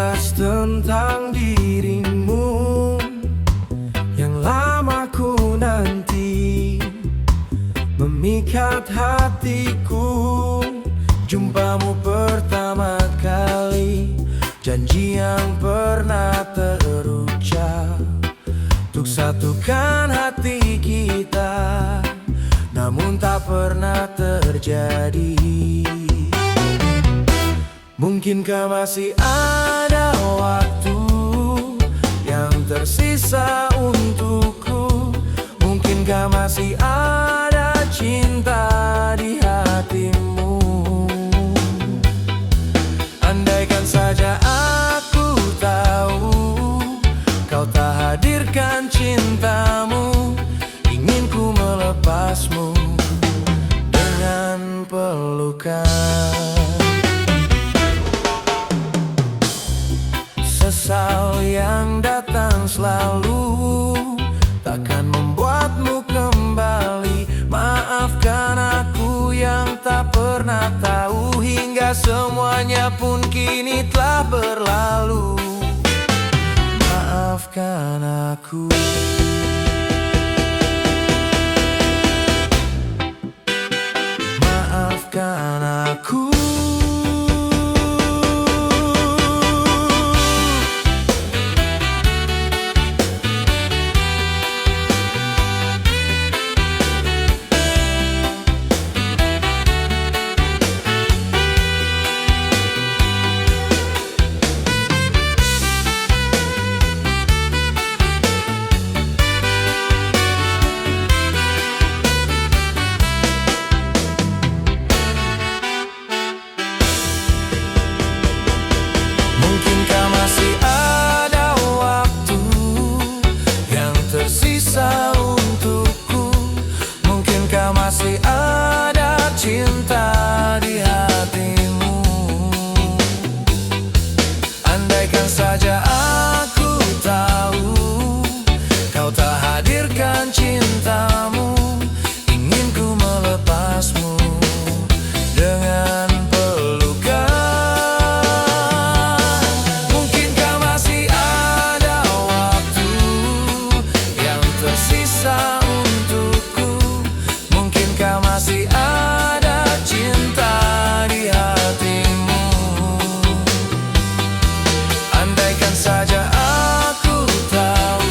jelas tentang dirimu yang lama ku nanti, memikat hatiku. Jumpamu pertama kali, janji yang pernah terucap untuk satukan hati kita, namun tak pernah terjadi. Mungkinkah masih ada waktu yang tersisa untukku? Mungkinkah masih ada cinta di hatimu? Andaikan saja aku tahu kau tak hadirkan cintamu, ingin ku melepasmu dengan pelukan. Sesal yang datang selalu takkan membuatmu kembali. Maafkan aku yang tak pernah tahu, hingga semuanya pun kini telah berlalu. Maafkan aku. Maafkan aku. Mungkinkah masih ada waktu yang tersisa untukku? Mungkinkah masih ada cinta di hatimu? Andaikan saja aku tahu kau tak hadirkan cintamu, ingin ku melepasmu dengan tersisa untukku. Mungkinkah masih ada cinta di hatimu? Andaikan saja aku tahu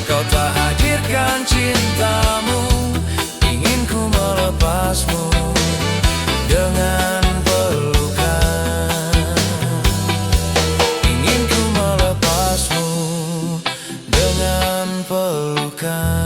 kau tak hadirkan cintamu, ingin ku melepasmu dengan pelukan. Ingin ku melepasmu dengan pelukan.